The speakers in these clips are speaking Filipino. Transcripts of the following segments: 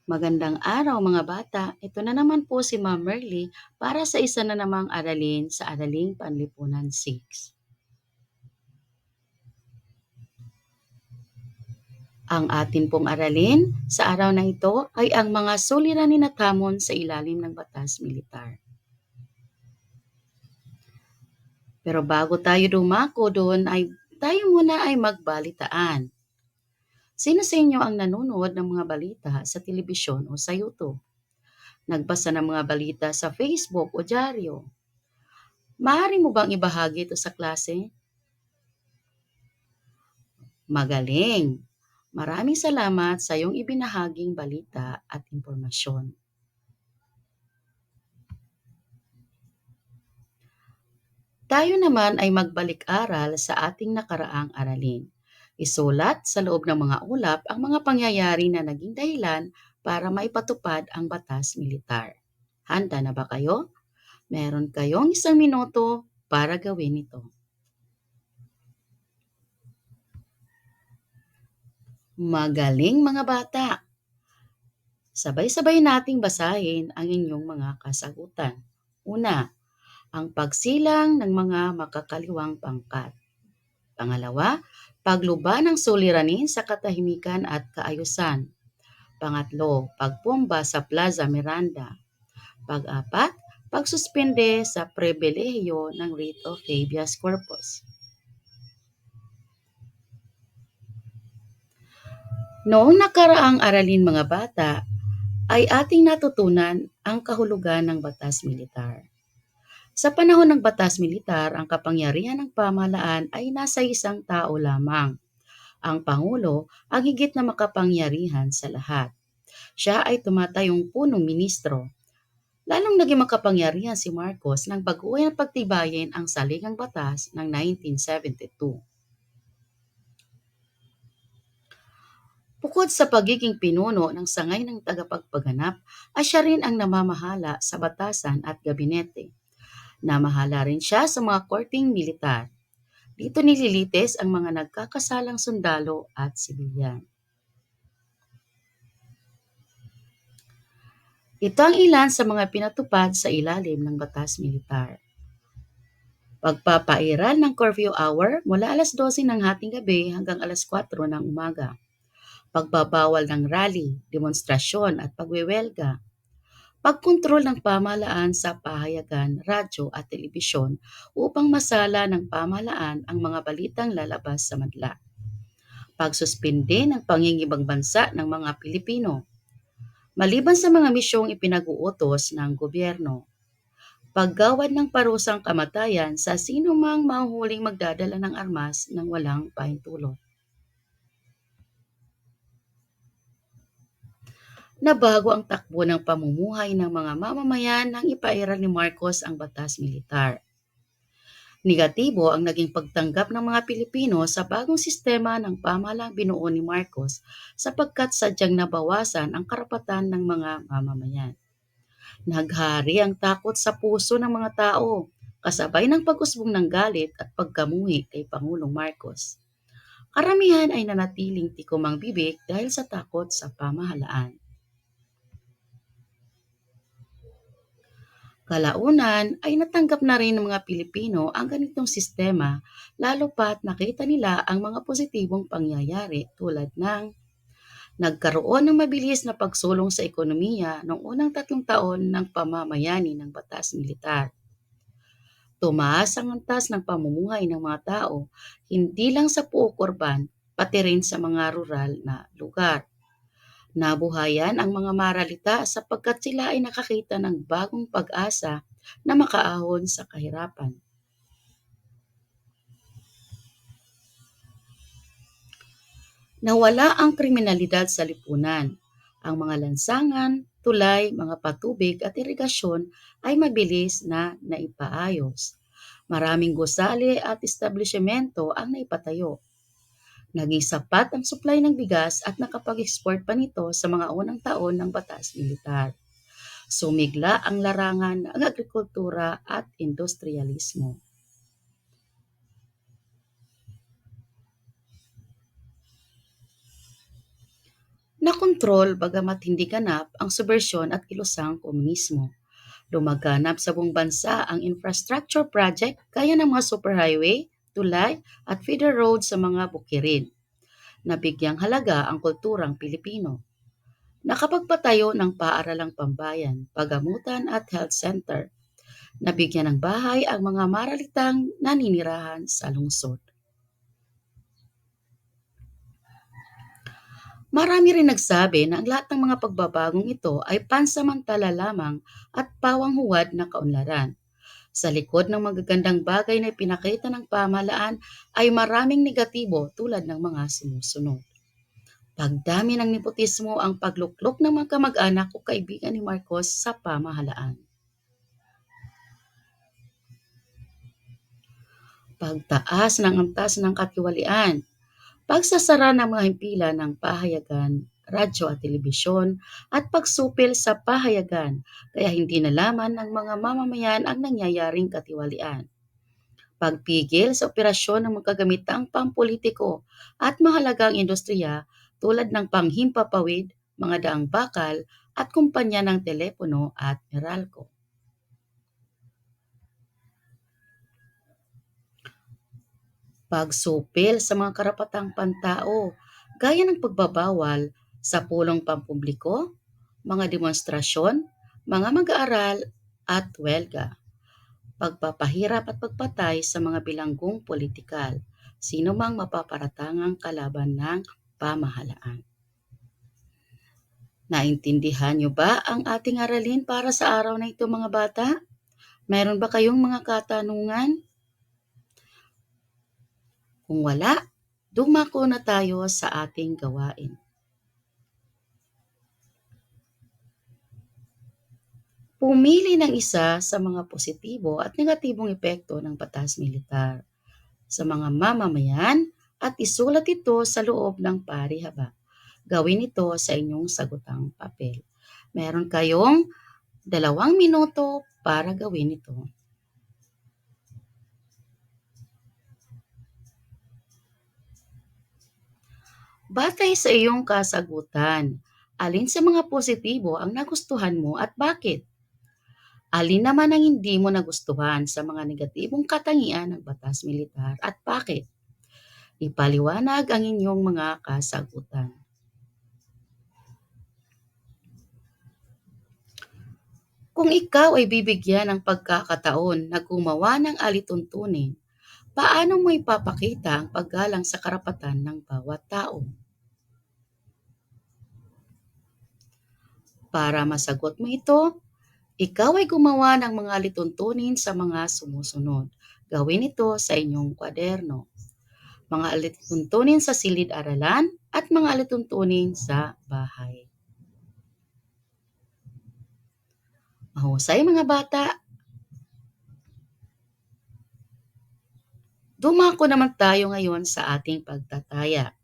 Magandang araw mga bata. Ito na naman po si Ma'am Merly para sa isa na namang aralin sa Araling Panlipunan 6. Ang atin pong aralin sa araw na ito ay ang mga suliranin at hamon sa ilalim ng batas militar. Pero bago tayo dumako doon ay tayo muna ay magbalitaan. Sino sa inyo ang nanonood ng mga balita sa telebisyon o sa YouTube? Nagbasa ng mga balita sa Facebook o dyaryo? Maaari mo bang ibahagi ito sa klase? Magaling! Maraming salamat sa iyong ibinahaging balita at impormasyon. Tayo naman ay magbalik-aral sa ating nakaraang aralin. Isulat sa loob ng mga ulap ang mga pangyayari na naging dahilan para maipatupad ang batas militar. Handa na ba kayo? Meron kayong 1 minuto para gawin ito. Magaling mga bata! Sabay-sabay nating basahin ang inyong mga kasagutan. Una, ang pagsilang ng mga makakaliwang pangkat. Pangalawa, pagluba ng suliranin sa katahimikan at kaayusan. Pangatlo, pagbomba sa Plaza Miranda. Pag-apat, pagsuspende sa pribilehiyo ng writ of habeas corpus. Noong nakaraang aralin mga bata, ay ating natutunan ang kahulugan ng batas militar. Sa panahon ng batas militar, ang kapangyarihan ng pamahalaan ay nasa isang tao lamang. Ang Pangulo ang higit na makapangyarihan sa lahat. Siya ay tumatayong punong ministro. Lalong naging makapangyarihan si Marcos nang baguhin at pagtibayin ang saligang batas ng 1972. Bukod sa pagiging pinuno ng sangay ng tagapagpaganap, ay siya rin ang namamahala sa batasan at gabinete. Namahala rin siya sa mga korting militar. Dito nililitis ang mga nagkakasalang sundalo at sibilyan. Ito ang ilan sa mga pinatupad sa ilalim ng batas militar. Pagpapairal ng curfew hour mula alas 12 ng hating gabi hanggang alas 4 ng umaga. Pagbabawal ng rally, demonstrasyon at pagwewelga. Pagkontrol ng pamahalaan sa pahayagan, radyo at telebisyon upang masala ng pamahalaan ang mga balitang lalabas sa madla. Pagsuspinde ng pangingibang bansa ng mga Pilipino. Maliban sa mga misyong ipinag-uutos ng gobyerno. Paggawad ng parusang kamatayan sa sino mang mahuhuling magdadala ng armas ng walang pahintulot. Nabago ang takbo ng pamumuhay ng mga mamamayan nang ipairal ni Marcos ang batas militar. Negatibo ang naging pagtanggap ng mga Pilipino sa bagong sistema ng pamahalaang binuo ni Marcos sapagkat sadyang nabawasan ang karapatan ng mga mamamayan. Naghari ang takot sa puso ng mga tao, kasabay ng pag-usbong ng galit at pagkamuhi kay Pangulong Marcos. Karamihan ay nanatiling tikomang bibig dahil sa takot sa pamahalaan. Kalaunan ay natanggap na rin ng mga Pilipino ang ganitong sistema lalo pat nakita nila ang mga positibong pangyayari tulad ng nagkaroon ng mabilis na pagsulong sa ekonomiya noong unang 3 taon ng pamamayani ng batas militar. Tumaas ang antas ng pamumuhay ng mga tao, hindi lang sa puok urban, pati rin sa mga rural na lugar. Nabuhayan ang mga maralita sapagkat sila ay nakakita ng bagong pag-asa na makaahon sa kahirapan. Nawala ang kriminalidad sa lipunan. Ang mga lansangan, tulay, mga patubig at irigasyon ay mabilis na naipaayos. Maraming gusali at establishmento ang naipatayo. Naging sapat ang supply ng bigas at nakapag-export pa nito sa mga unang taon ng batas militar. Sumigla ang larangan ng agrikultura at industrialismo. Nakontrol bagamat hindi ganap ang subbersyon at kilusang komunismo. Lumaganap sa buong bansa ang infrastructure project gaya ng mga superhighway, tulay at feeder road sa mga bukirin. Nabigyang halaga ang kulturang Pilipino. Nakapagpatayo ng paaralang pambayan, pagamutan at health center. Nabigyan ng bahay ang mga maralitang naninirahan sa lungsod. Marami rin nagsabi na ang lahat ng mga pagbabagong ito ay pansamantala lamang at pawang huwad na kaunlaran. Sa likod ng magagandang bagay na pinakita ng pamahalaan ay maraming negatibo tulad ng mga sumusunod. Pagdami ng nepotismo ang pagluklok ng mga kamag-anak o kaibigan ni Marcos sa pamahalaan. Pagtaas ng antas ng katiwalian, pagsasara ng mga himpilan ng pahayagan, radyo at telebisyon, at pagsupil sa pahayagan kaya hindi nalaman ng mga mamamayan ang nangyayaring katiwalian. Pagpigil sa operasyon ng magkagamitang pampolitiko at mahalagang industriya tulad ng panghimpapawid, mga daang bakal at kumpanya ng telepono at Meralco. Pagsupil sa mga karapatang pantao, gaya ng pagbabawal sa pulong pampubliko, mga demonstrasyon, mga mag-aaral at welga, pagpapahirap at pagpatay sa mga bilanggong politikal, sino mang mapaparatangang kalaban ng pamahalaan. Naintindihan niyo ba ang ating aralin para sa araw na ito mga bata? Meron ba kayong mga katanungan? Kung wala, dumako na tayo sa ating gawain. Pumili ng isa sa mga positibo at negatibong epekto ng batas militar sa mga mamamayan at isulat ito sa loob ng parihaba. Gawin ito sa inyong sagutang papel. Meron kayong 2 minuto para gawin ito. Batay sa iyong kasagutan, alin sa mga positibo ang nagustuhan mo at bakit? Alin naman ang hindi mo nagustuhan sa mga negatibong katangian ng batas militar at bakit? Ipaliwanag ang inyong mga kasagutan. Kung ikaw ay bibigyan ng pagkakataon na gumawa ng alituntunin, paano mo ipapakita ang paggalang sa karapatan ng bawat tao? Para masagot mo ito, ikaw ay gumawa ng mga alituntunin sa mga sumusunod. Gawin ito sa inyong kwaderno. Mga alituntunin sa silid-aralan at mga alituntunin sa bahay. Mahusay mga bata. Dumako naman tayo ngayon sa ating pagtataya.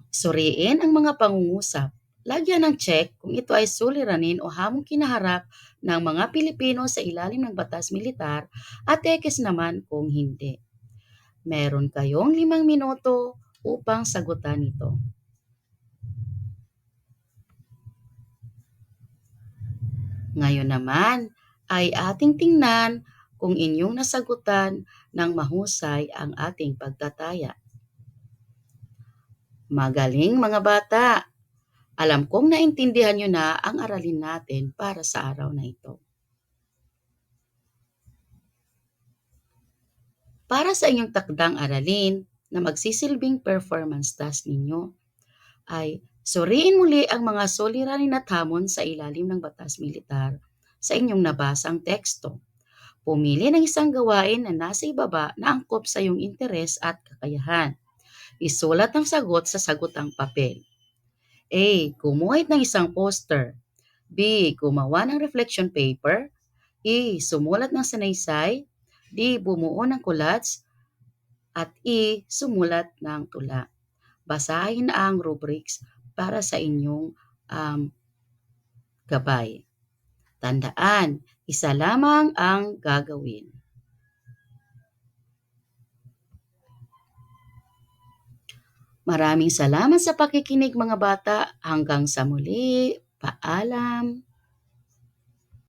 Suriin ang mga pangungusap. Lagyan ng check kung ito ay suliranin o hamong kinaharap ng mga Pilipino sa ilalim ng batas militar at ekes naman kung hindi. Meron kayong 5 minuto upang sagutan ito. Ngayon naman ay ating tingnan kung inyong nasagutan ng mahusay ang ating pagtataya. Magaling mga bata! Alam kong naintindihan nyo na ang aralin natin para sa araw na ito. Para sa inyong takdang aralin na magsisilbing performance task ninyo, ay suriin muli ang mga suliranin at hamon sa ilalim ng batas militar sa inyong nabasang teksto. Pumili ng isang gawain na nasa ibaba na angkop sa iyong interes at kakayahan. Isulat ang sagot sa sagutang papel. A. Gumuhit ng isang poster. B. Gumawa ng reflection paper. E. Sumulat ng sanaysay. D. Bumuo ng collage. At E. Sumulat ng tula. Basahin ang rubrics para sa inyong gabay. Tandaan, isa lamang ang gagawin. Maraming salamat sa pakikinig mga bata. Hanggang sa muli. Paalam.